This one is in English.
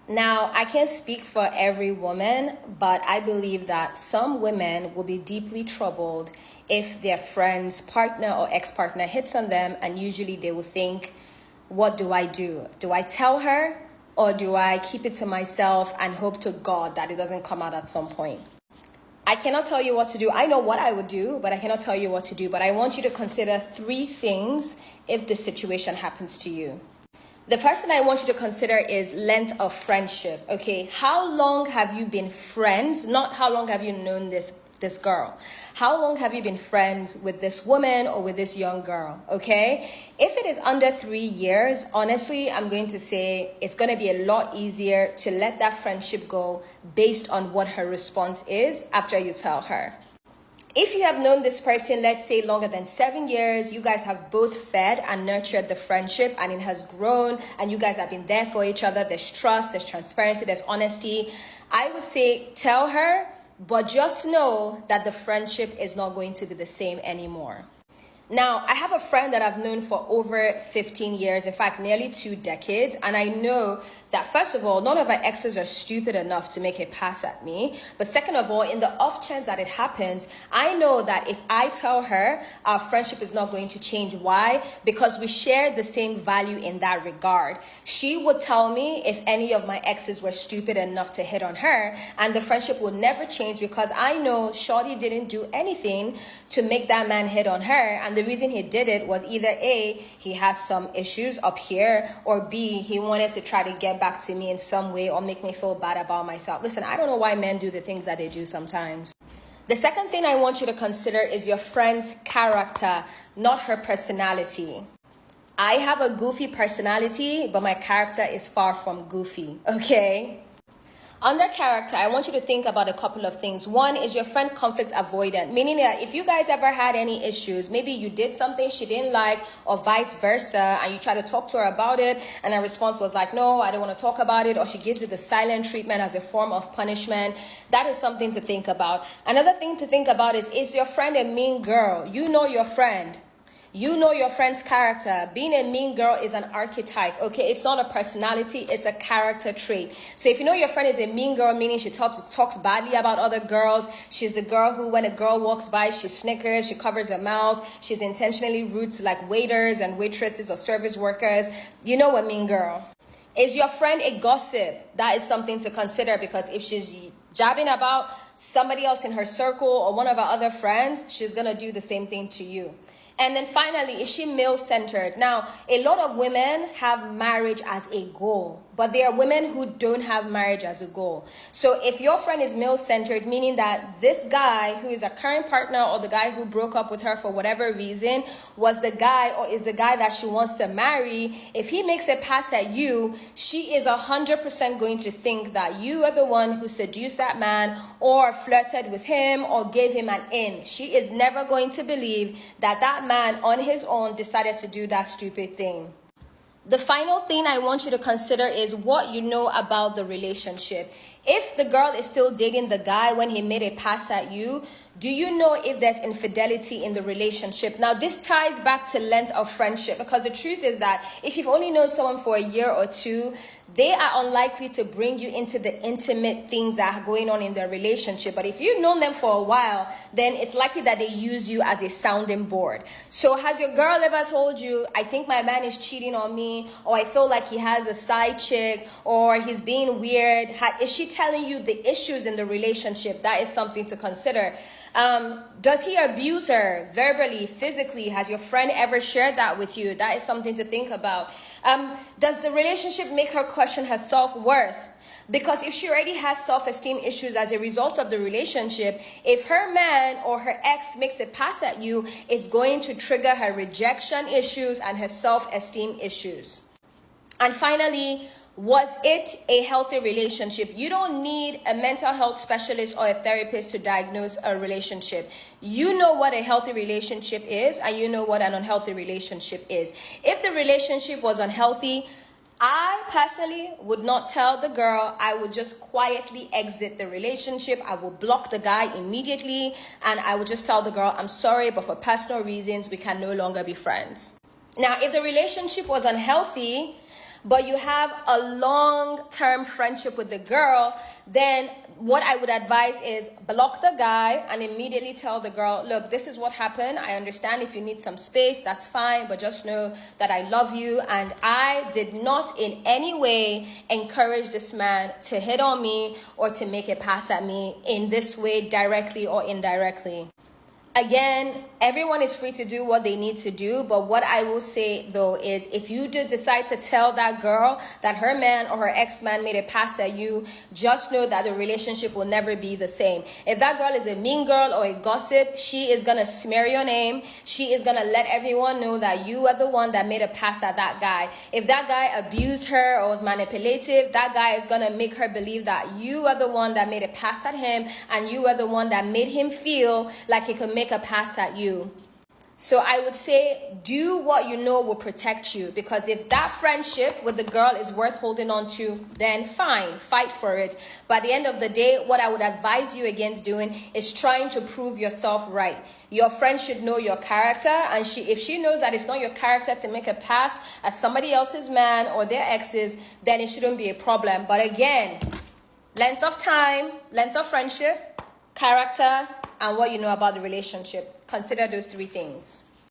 Now, I can't speak for every woman, but I believe that some women will be deeply troubled if their friend's partner or ex-partner hits on them, and usually they will think, what do I do? Do I tell her, or do I keep it to myself and hope to God that it doesn't come out at some point? I cannot tell you what to do. I know what I would do, but I cannot tell you what to do. But I want you to consider 3 things if this situation happens to you. The first thing I want you to consider is length of friendship, okay? How long have you been friends? Not how long have you known this girl. How long have you been friends with this woman or with this young girl, okay? If it is under 3 years, honestly, I'm going to say it's going to be a lot easier to let that friendship go based on what her response is after you tell her. If you have known this person, let's say longer than 7 years, you guys have both fed and nurtured the friendship and it has grown and you guys have been there for each other. There's trust, there's transparency, there's honesty. I would say tell her, but just know that the friendship is not going to be the same anymore. Now, I have a friend that I've known for over 15 years, in fact, nearly 2 decades. And I know that, first of all, none of our exes are stupid enough to make a pass at me. But second of all, in the off chance that it happens, I know that if I tell her, our friendship is not going to change. Why? Because we share the same value in that regard. She would tell me if any of my exes were stupid enough to hit on her, and the friendship would never change because I know Shorty didn't do anything to make that man hit on her. And the reason he did it was either A, he has some issues up here, or B, he wanted to try to get back to me in some way or make me feel bad about myself. Listen, I don't know why men do the things that they do sometimes. The second thing I want you to consider is your friend's character, not her personality. I have a goofy personality, but my character is far from goofy, okay? Under character, I want you to think about a couple of things. One is your friend conflict avoidant, meaning that if you guys ever had any issues, maybe you did something she didn't like or vice versa, and you try to talk to her about it, and her response was like, no, I don't want to talk about it, or she gives you the silent treatment as a form of punishment, that is something to think about. Another thing to think about is your friend a mean girl? You know your friend. You know your friend's character. Being a mean girl is an archetype, okay? It's not a personality, it's a character trait. So if you know your friend is a mean girl, meaning she talks badly about other girls, she's the girl who, when a girl walks by, she snickers, she covers her mouth, she's intentionally rude to like waiters and waitresses or service workers, you know a mean girl. Is your friend a gossip? That is something to consider, because if she's jabbing about somebody else in her circle or one of her other friends, she's gonna do the same thing to you. And then finally, is she male-centered? Now, a lot of women have marriage as a goal, but there are women who don't have marriage as a goal. So if your friend is male-centered, meaning that this guy who is a current partner or the guy who broke up with her for whatever reason was the guy or is the guy that she wants to marry, if he makes a pass at you, she is 100% going to think that you are the one who seduced that man or flirted with him or gave him an in. She is never going to believe that that man on his own decided to do that stupid thing. The final thing I want you to consider is what you know about the relationship. If the girl is still dating the guy when he made a pass at you, do you know if there's infidelity in the relationship? Now, this ties back to length of friendship, because the truth is that if you've only known someone for a year or two, they are unlikely to bring you into the intimate things that are going on in their relationship. But if you've known them for a while, then it's likely that they use you as a sounding board. So has your girl ever told you, I think my man is cheating on me, or I feel like he has a side chick, or he's being weird? Is she telling you the issues in the relationship? That is something to consider. Does he abuse her verbally, physically? Has your friend ever shared that with you? That is something to think about. Does the relationship make her question her self-worth? Because if she already has self-esteem issues as a result of the relationship, if her man or her ex makes a pass at you, it's going to trigger her rejection issues and her self-esteem issues. And finally, was it a healthy relationship? You don't need a mental health specialist or a therapist to diagnose a relationship. You know what a healthy relationship is, and you know what an unhealthy relationship is. If the relationship was unhealthy, I personally would not tell the girl. I would just quietly exit the relationship. I will block the guy immediately, and I would just tell the girl, I'm sorry, but for personal reasons, we can no longer be friends. Now, if the relationship was unhealthy, but you have a long-term friendship with the girl, then what I would advise is block the guy and immediately tell the girl, look, this is what happened. I understand if you need some space, that's fine, but just know that I love you and I did not in any way encourage this man to hit on me or to make a pass at me in this way, directly or indirectly. Again, everyone is free to do what they need to do, but what I will say though is if you do decide to tell that girl that her man or her ex-man made a pass at you, just know that the relationship will never be the same. If that girl is a mean girl or a gossip, she is gonna smear your name. She is gonna let everyone know that you are the one that made a pass at that guy. If that guy abused her or was manipulative, that guy is gonna make her believe that you are the one that made a pass at him and you are the one that made him feel like he could make a pass at you. So I would say do what you know will protect you, because if that friendship with the girl is worth holding on to, then fine, fight for it. But at the end of the day, what I would advise you against doing is trying to prove yourself right. Your friend should know your character, and if she knows that it's not your character to make a pass at somebody else's man or their exes, then it shouldn't be a problem. But again, length of time, length of friendship, character, and what you know about the relationship. Consider those three things.